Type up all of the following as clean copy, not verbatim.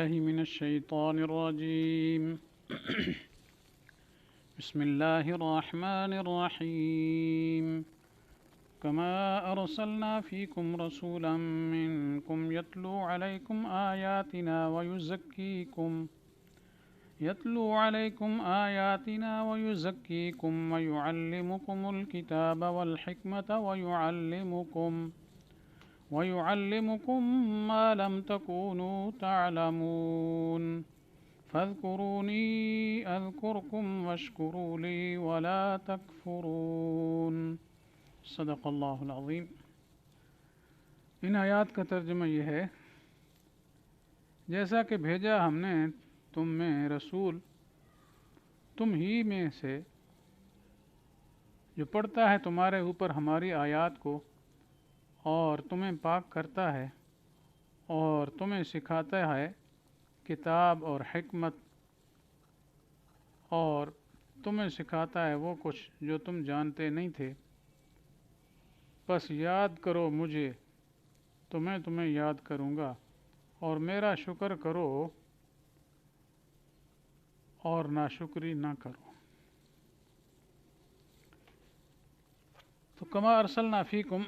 بالله من الشيطان الرجيم بسم الله الرحمن الرحيم كما أرسلنا فيكم رسولا منكم يتلو عليكم آياتنا ويزكيكم ويعلمكم الكتاب والحكمة ويعلمكم ما لم تكونوا تعلمون فاذكروني أذكركم واشكروا لي ولا تكفرون صدق اللہ العظیم۔ ان آیات کا ترجمہ یہ ہے، جیسا کہ بھیجا ہم نے تم میں رسول تم ہی میں سے جو پڑھتا ہے تمہارے اوپر ہماری آیات کو اور تمہیں پاک کرتا ہے اور تمہیں سکھاتا ہے کتاب اور حکمت اور تمہیں سکھاتا ہے وہ کچھ جو تم جانتے نہیں تھے، بس یاد کرو مجھے تو میں تمہیں یاد کروں گا، اور میرا شکر کرو اور ناشکری نہ کرو۔ تو کما ارسلنا فیکم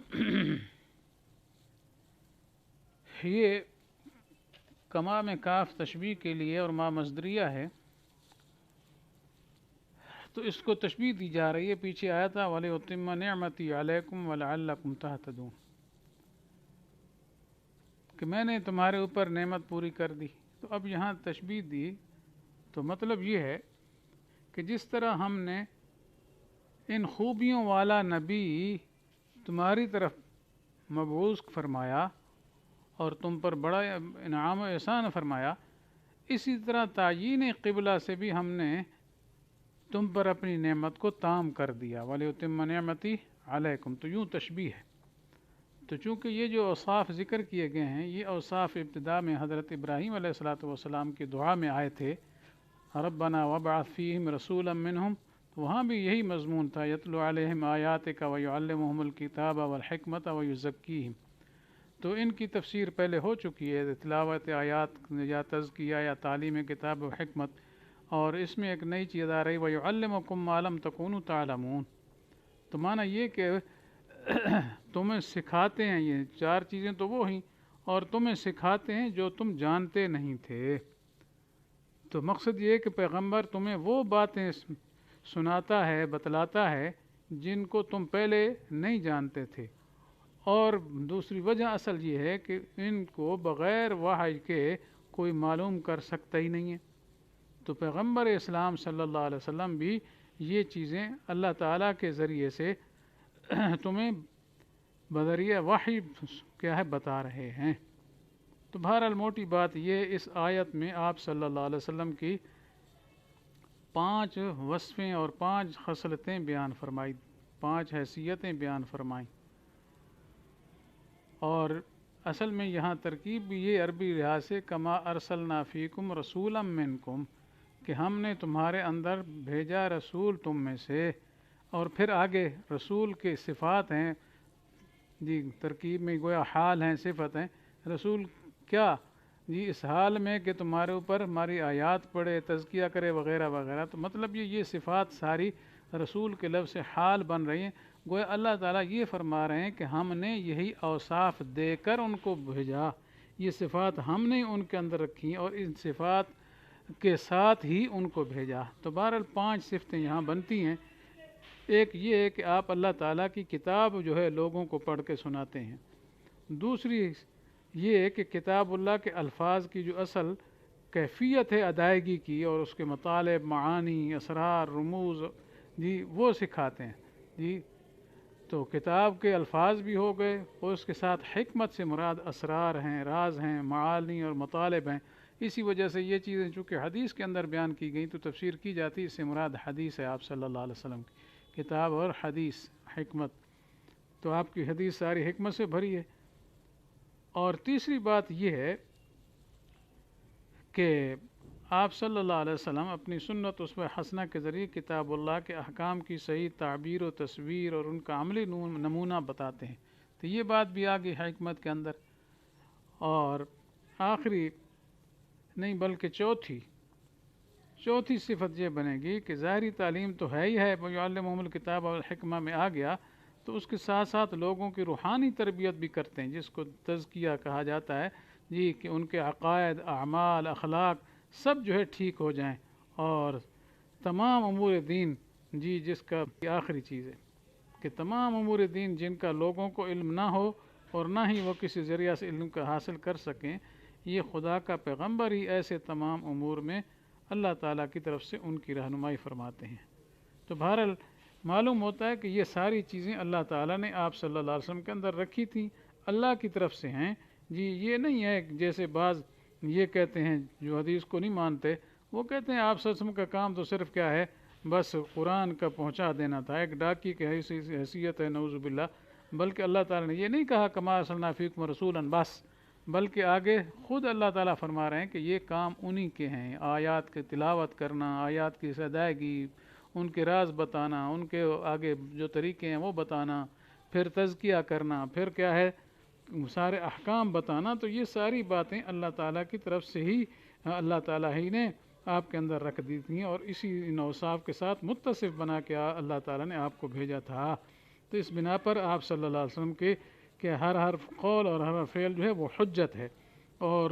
یہ کما میں کاف تشبیہ کے لیے اور ما مصدریہ ہے، تو اس کو تشبیہ دی جا رہی ہے۔ پیچھے آیا تھا وَلِأُتِمَّ نِعْمَتِي عَلَيْكُمْ وَلَعَلَّكُمْ تَهْتَدُونَ، کہ میں نے تمہارے اوپر نعمت پوری کر دی۔ تو اب یہاں تشبیہ دی تو مطلب یہ ہے کہ جس طرح ہم نے ان خوبیوں والا نبی تمہاری طرف مبعوث فرمایا اور تم پر بڑا انعام و احسان فرمایا، اسی طرح تعیین قبلہ سے بھی ہم نے تم پر اپنی نعمت کو تام کر دیا۔ وَلِأُتِمَّ نِعْمَتِي عَلَيْكُمْ، تو یوں تشبیہ ہے۔ تو چونکہ یہ جو اوصاف ذکر کیے گئے ہیں، یہ اوصاف ابتدا میں حضرت ابراہیم علیہ السلام کی دعا میں آئے تھے، ربنا وابعث فیہم رسولا منہم، تو وہاں بھی یہی مضمون تھا، یتلو علیہم آیاتک ویعلمہم الکتاب والحکمت ویزکیہم۔ تو ان کی تفسیر پہلے ہو چکی ہے، تلاوت آیات یا تزکیہ یا تعلیم کتاب و حکمت، اور اس میں ایک نئی چیز آ رہی وَيُعَلِّمُكُم مَّا لَمْ تَكُونُوا تَعْلَمُونَ، تو معنی یہ کہ تمہیں سکھاتے ہیں، یہ چار چیزیں تو وہ ہیں، اور تمہیں سکھاتے ہیں جو تم جانتے نہیں تھے۔ تو مقصد یہ کہ پیغمبر تمہیں وہ باتیں سناتا ہے، بتلاتا ہے جن کو تم پہلے نہیں جانتے تھے، اور دوسری وجہ اصل یہ ہے کہ ان کو بغیر وحی کے کوئی معلوم کر سکتا ہی نہیں ہے۔ تو پیغمبر اسلام صلی اللہ علیہ وسلم بھی یہ چیزیں اللہ تعالیٰ کے ذریعے سے تمہیں بذریعہ وحی کیا ہے بتا رہے ہیں۔ تو بہرحال موٹی بات یہ اس آیت میں آپ صلی اللہ علیہ وسلم کی 5 وصفیں اور 5 خصلتیں بیان فرمائی، 5 حیثیتیں بیان فرمائیں، اور اصل میں یہاں ترکیب بھی یہ عربی لحاظ سے کما ارسلنا فیکم رسولا منکم، کہ ہم نے تمہارے اندر بھیجا رسول تم میں سے، اور پھر آگے رسول کے صفات ہیں، جی ترکیب میں گویا حال ہیں، صفت ہیں۔ رسول کیا؟ جی اس حال میں کہ تمہارے اوپر ہماری آیات پڑھے، تزکیہ کرے وغیرہ وغیرہ۔ تو مطلب یہ صفات ساری رسول کے لفظ سے حال بن رہی ہیں، گویا اللہ تعالیٰ یہ فرما رہے ہیں کہ ہم نے یہی اوصاف دے کر ان کو بھیجا، یہ صفات ہم نے ان کے اندر رکھی اور ان صفات کے ساتھ ہی ان کو بھیجا۔ تو بہرحال 5 صفتیں یہاں بنتی ہیں۔ ایک یہ ہے کہ آپ اللہ تعالیٰ کی کتاب جو ہے لوگوں کو پڑھ کے سناتے ہیں۔ دوسری یہ ہے کہ کتاب اللہ کے الفاظ کی جو اصل کیفیت ہے ادائیگی کی، اور اس کے مطالب، معانی، اسرار، رموز، جی وہ سکھاتے ہیں۔ جی تو کتاب کے الفاظ بھی ہو گئے، اور اس کے ساتھ حکمت سے مراد اسرار ہیں، راز ہیں، معانی اور مطالب ہیں۔ اسی وجہ سے یہ چیزیں چونکہ حدیث کے اندر بیان کی گئیں تو تفسیر کی جاتی ہے، اس سے مراد حدیث ہے آپ صلی اللہ علیہ وسلم کی کتاب اور حدیث حکمت، تو آپ کی حدیث ساری حکمت سے بھری ہے۔ اور تیسری بات یہ ہے کہ آپ صلی اللہ علیہ وسلم اپنی سنت اسوہ حسنہ کے ذریعے کتاب اللہ کے احکام کی صحیح تعبیر و تصویر اور ان کا عملی نمونہ بتاتے ہیں، تو یہ بات بھی آ گئی حکمت کے اندر۔ اور آخری نہیں بلکہ چوتھی صفت یہ بنے گی کہ ظاہری تعلیم تو ہے ہی ہے، وَيُعَلِّمُهُمُ الْكِتَابَ وَالْحِكْمَةَ میں آ گیا، تو اس کے ساتھ ساتھ لوگوں کی روحانی تربیت بھی کرتے ہیں، جس کو تزکیہ کہا جاتا ہے جی، کہ ان کے عقائد، اعمال، اخلاق سب جو ہے ٹھیک ہو جائیں، اور تمام امور دین جی، جس کا آخری چیز ہے کہ تمام امور دین جن کا لوگوں کو علم نہ ہو اور نہ ہی وہ کسی ذریعہ سے علم کا حاصل کر سکیں، یہ خدا کا پیغمبر ہی ایسے تمام امور میں اللہ تعالیٰ کی طرف سے ان کی رہنمائی فرماتے ہیں۔ تو بہرحال معلوم ہوتا ہے کہ یہ ساری چیزیں اللہ تعالیٰ نے آپ صلی اللہ علیہ وسلم کے اندر رکھی تھیں، اللہ کی طرف سے ہیں جی۔ یہ نہیں ہے کہ جیسے بعض یہ کہتے ہیں جو حدیث کو نہیں مانتے، وہ کہتے ہیں آپ صلی اللہ علیہ وسلم کا کام تو صرف کیا ہے، بس قرآن کا پہنچا دینا تھا، ایک ڈاکی کی حیثیت ہے، نعوذ باللہ۔ بلکہ اللہ تعالیٰ نے یہ نہیں کہا کما ارسلنا فیکم رسولا بس، بلکہ آگے خود اللہ تعالیٰ فرما رہے ہیں کہ یہ کام انہی کے ہیں، آیات کی تلاوت کرنا، آیات کی ادائیگی، ان کے راز بتانا، ان کے آگے جو طریقے ہیں وہ بتانا، پھر تزکیہ کرنا، پھر کیا ہے سارے احکام بتانا۔ تو یہ ساری باتیں اللہ تعالیٰ کی طرف سے ہی اللہ تعالیٰ ہی نے آپ کے اندر رکھ دی تھیں، اور اسی اوصاف کے ساتھ متصف بنا کے اللہ تعالیٰ نے آپ کو بھیجا تھا۔ تو اس بنا پر آپ صلی اللہ علیہ وسلم کے کہ ہر قول اور ہر فعل جو ہے وہ حجت ہے، اور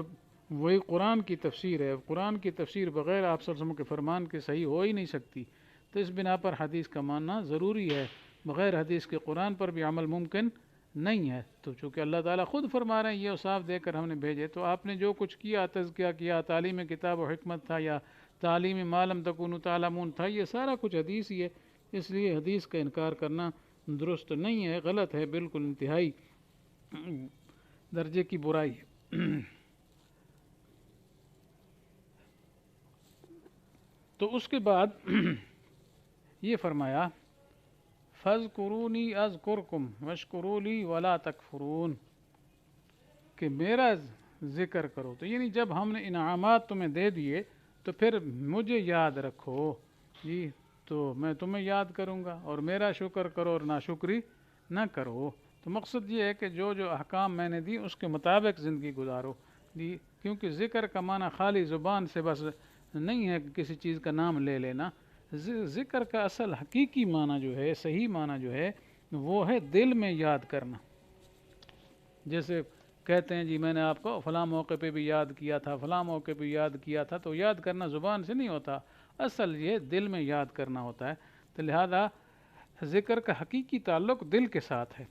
وہی قرآن کی تفسیر ہے۔ قرآن کی تفسیر بغیر آپ صلی اللہ علیہ وسلم کے فرمان کے صحیح ہو ہی نہیں سکتی۔ تو اس بنا پر حدیث کا ماننا ضروری ہے، بغیر حدیث کے قرآن پر بھی عمل ممکن نہیں ہے۔ تو چونکہ اللہ تعالیٰ خود فرما رہے ہیں یہ اوصاف دے کر ہم نے بھیجے، تو آپ نے جو کچھ کیا، تزکیہ کیا، تعلیم کتاب و حکمت تھا، یا تعلیم ما لم تکونوا تعلمون تھا، یہ سارا کچھ حدیث ہی ہے۔ اس لیے حدیث کا انکار کرنا درست نہیں ہے، غلط ہے، بالکل انتہائی درجے کی برائی ہے۔ تو اس کے بعد یہ فرمایا فَاذْكُرُونِي أَذْكُرْكُمْ وَاشْكُرُوا لِي وَلَا تَكْفُرُونَ، کہ میرا ذکر کرو، تو یعنی جب ہم نے انعامات تمہیں دے دیے تو پھر مجھے یاد رکھو جی، تو میں تمہیں یاد کروں گا، اور میرا شکر کرو اور ناشکری نہ کرو۔ تو مقصد یہ ہے کہ جو جو احکام میں نے دی اس کے مطابق زندگی گزارو جی، کیونکہ ذکر کا معنی خالی زبان سے بس نہیں ہے کہ کسی چیز کا نام لے لینا۔ ذکر کا اصل حقیقی معنی جو ہے، صحیح معنی جو ہے، وہ ہے دل میں یاد کرنا۔ جیسے کہتے ہیں جی میں نے آپ کو فلاں موقع پہ بھی یاد کیا تھا، فلاں موقع پہ یاد کیا تھا، تو یاد کرنا زبان سے نہیں ہوتا، اصل یہ دل میں یاد کرنا ہوتا ہے۔ تو لہذا ذکر کا حقیقی تعلق دل کے ساتھ ہے۔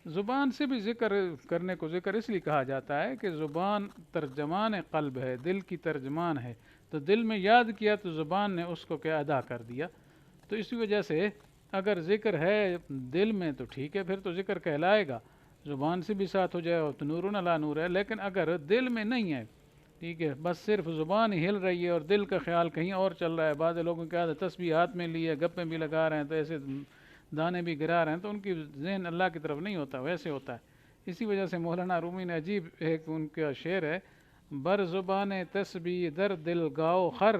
زبان سے بھی ذکر کرنے کو ذکر اس لیے کہا جاتا ہے کہ زبان ترجمان قلب ہے، دل کی ترجمان ہے، تو دل میں یاد کیا تو زبان نے اس کو کیا ادا کر دیا۔ تو اسی وجہ سے اگر ذکر ہے دل میں تو ٹھیک ہے، پھر تو ذکر کہلائے گا، زبان سے بھی ساتھ ہو جائے تو نور علی نور ہے۔ لیکن اگر دل میں نہیں ہے، ٹھیک ہے، بس صرف زبان ہی ہل رہی ہے اور دل کا خیال کہیں اور چل رہا ہے، بعض لوگوں کی عادت تسبیح ہاتھ میں لی ہے، گپیں بھی لگا رہے ہیں، تو ایسے دانے بھی گرا رہے ہیں، تو ان کی ذہن اللہ کی طرف نہیں ہوتا، ویسے ہوتا ہے۔ اسی وجہ سے مولانا رومی نے عجیب ایک ان کا شعر ہے، بر زبان تسبیح در دل گاؤ خر،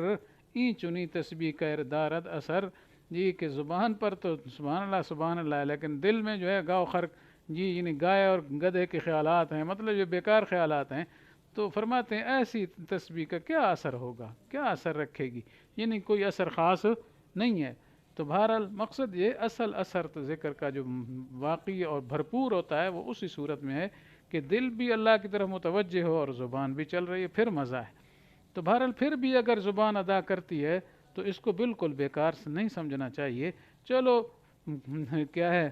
این چنی تسبیح کر دارد اثر، جی کہ زبان پر تو سبحان اللہ ہے، لیکن دل میں جو ہے گاؤ خر جی، یعنی گائے اور گدھے کے خیالات ہیں، مطلب یہ بیکار خیالات ہیں۔ تو فرماتے ہیں ایسی تسبیح کا کیا اثر ہوگا، کیا اثر رکھے گی، یعنی کوئی اثر خاص نہیں ہے۔ تو بہرحال مقصد یہ اصل اثر تو ذکر کا جو واقعی اور بھرپور ہوتا ہے وہ اسی صورت میں ہے کہ دل بھی اللہ کی طرف متوجہ ہو اور زبان بھی چل رہی ہے، پھر مزہ ہے۔ تو بہرحال پھر بھی اگر زبان ادا کرتی ہے تو اس کو بالکل بیکار نہیں سمجھنا چاہیے، چلو کیا ہے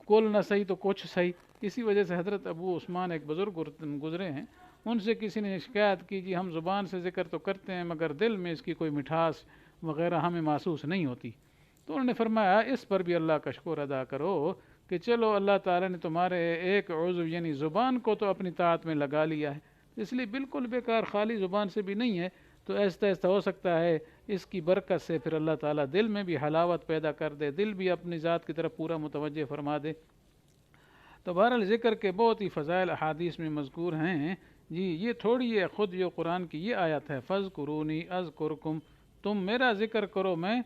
کل نہ صحیح تو کچھ صحیح۔ اسی وجہ سے حضرت ابو عثمان ایک بزرگ گزرے ہیں، ان سے کسی نے شکایت کی جی ہم زبان سے ذکر تو کرتے ہیں مگر دل میں اس کی کوئی مٹھاس وغیرہ ہمیں محسوس نہیں ہوتی۔ تو انہوں نے فرمایا اس پر بھی اللہ کا شکر ادا کرو کہ چلو اللہ تعالیٰ نے تمہارے ایک عضو یعنی زبان کو تو اپنی طاعت میں لگا لیا ہے، اس لیے بالکل بیکار خالی زبان سے بھی نہیں ہے۔ تو ایسا ایسا ہو سکتا ہے اس کی برکت سے پھر اللہ تعالیٰ دل میں بھی حلاوت پیدا کر دے، دل بھی اپنی ذات کی طرف پورا متوجہ فرما دے۔ تو بہرحال ذکر کے بہت ہی فضائل احادیث میں مذکور ہیں جی، یہ تھوڑی ہے خود جو قرآن کی یہ آیت ہے فَاذْكُرُونِي أَذْكُرْكُمْ، تم میرا ذکر کرو میں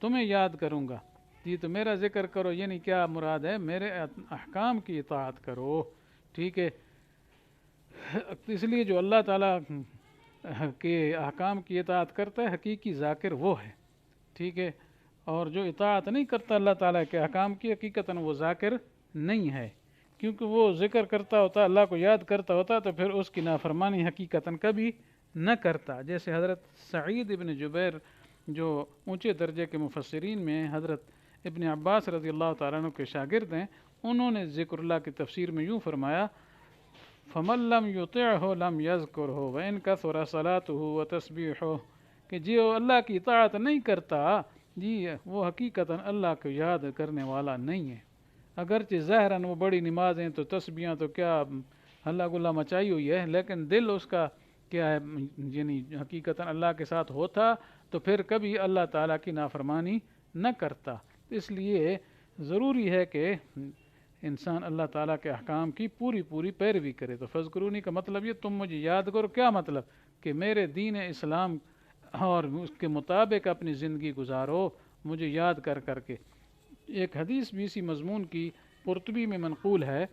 تمہیں یاد کروں گا جی۔ تو میرا ذکر کرو یعنی کیا مراد ہے، میرے احکام کی اطاعت کرو، ٹھیک ہے۔ اس لیے جو اللہ تعالیٰ کہ احکام کی اطاعت کرتا ہے حقیقی ذاکر وہ ہے، ٹھیک ہے، اور جو اطاعت نہیں کرتا اللہ تعالیٰ کے احکام کی حقیقتاً وہ ذاکر نہیں ہے، کیونکہ وہ ذکر کرتا ہوتا، اللہ کو یاد کرتا ہوتا تو پھر اس کی نافرمانی حقیقتاً کبھی نہ کرتا. جیسے حضرت سعید ابن جبیر جو اونچے درجے کے مفسرین میں حضرت ابن عباس رضی اللہ تعالیٰ عنہ کے شاگرد ہیں، انہوں نے ذکر اللہ کی تفسیر میں یوں فرمایا: فَمَن لَّمْ يُطِعْهُ لَمْ يَذْكُرْهُ وَإِن كَثُرَ صَلَاتُهُ وَتَسْبِيحُهُ، کہ جو اللہ کی اطاعت نہیں کرتا جی وہ حقیقتاً اللہ کو یاد کرنے والا نہیں ہے. اگرچہ ظاہراً وہ بڑی نمازیں تو تسبیحاں تو کیا ہلا گلا مچائی ہوئی ہے، لیکن دل اس کا کیا ہے، یعنی حقیقتاً اللہ کے ساتھ ہوتا تو پھر کبھی اللہ تعالیٰ کی نافرمانی نہ کرتا. اس لیے ضروری ہے کہ انسان اللہ تعالیٰ کے احکام کی پوری پوری پیروی کرے. تو فذکرونی کا مطلب یہ تم مجھے یاد کرو، کیا مطلب کہ میرے دین اسلام اور اس کے مطابق اپنی زندگی گزارو مجھے یاد کر کر کے. ایک حدیث بھی اسی مضمون کی قرطبی میں منقول ہے،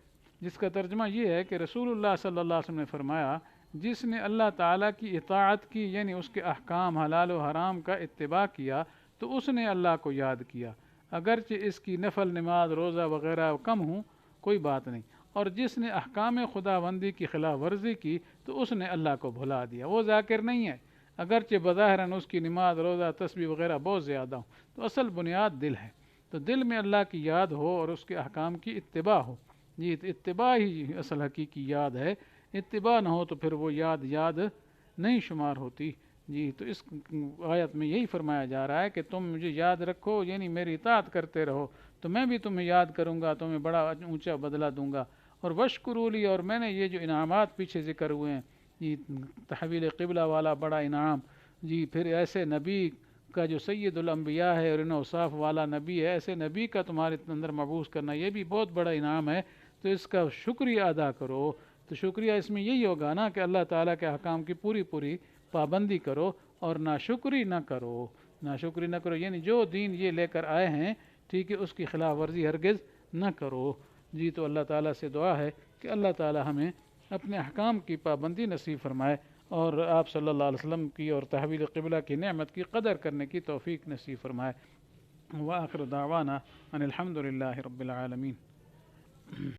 جس کا ترجمہ یہ ہے کہ رسول اللہ صلی اللہ علیہ وسلم نے فرمایا: جس نے اللہ تعالیٰ کی اطاعت کی، یعنی اس کے احکام حلال و حرام کا اتباع کیا، تو اس نے اللہ کو یاد کیا، اگرچہ اس کی نفل نماز روزہ وغیرہ کم ہوں کوئی بات نہیں. اور جس نے احکام خداوندی کی خلاف ورزی کی تو اس نے اللہ کو بھلا دیا، وہ ذاکر نہیں ہے، اگرچہ بظاہراً اس کی نماز روزہ تسبیح وغیرہ بہت زیادہ ہوں. تو اصل بنیاد دل ہے، تو دل میں اللہ کی یاد ہو اور اس کے احکام کی اتباع ہو. جی اتباع ہی اصل حقیقی یاد ہے، اتباع نہ ہو تو پھر وہ یاد نہیں شمار ہوتی. جی تو اس آیت میں یہی فرمایا جا رہا ہے کہ تم مجھے یاد رکھو، یعنی میری اطاعت کرتے رہو تو میں بھی تمہیں یاد کروں گا، تمہیں بڑا اونچا بدلہ دوں گا. اور وشکروا لی، اور میں نے یہ جو انعامات پیچھے ذکر ہوئے ہیں، جی تحویل قبلہ والا بڑا انعام، جی پھر ایسے نبی کا جو سید الانبیاء ہے اور ان اوصاف والا نبی ہے، ایسے نبی کا تمہارے اندر مبعوث کرنا یہ بھی بہت بڑا انعام ہے. تو اس کا شکریہ ادا کرو. تو شکریہ اس میں یہی ہوگا نا کہ اللہ تعالیٰ کے احکام کی پوری پوری پابندی کرو اور ناشکری نہ کرو. ناشکری نہ کرو یعنی جو دین یہ لے کر آئے ہیں، ٹھیک ہے، اس کی خلاف ورزی ہرگز نہ کرو. جی تو اللہ تعالیٰ سے دعا ہے کہ اللہ تعالیٰ ہمیں اپنے احکام کی پابندی نصیب فرمائے اور آپ صلی اللہ علیہ وسلم کی اور تحویل قبلہ کی نعمت کی قدر کرنے کی توفیق نصیب فرمائے. وآخر دعوانا ان الحمد للہ رب العالمین.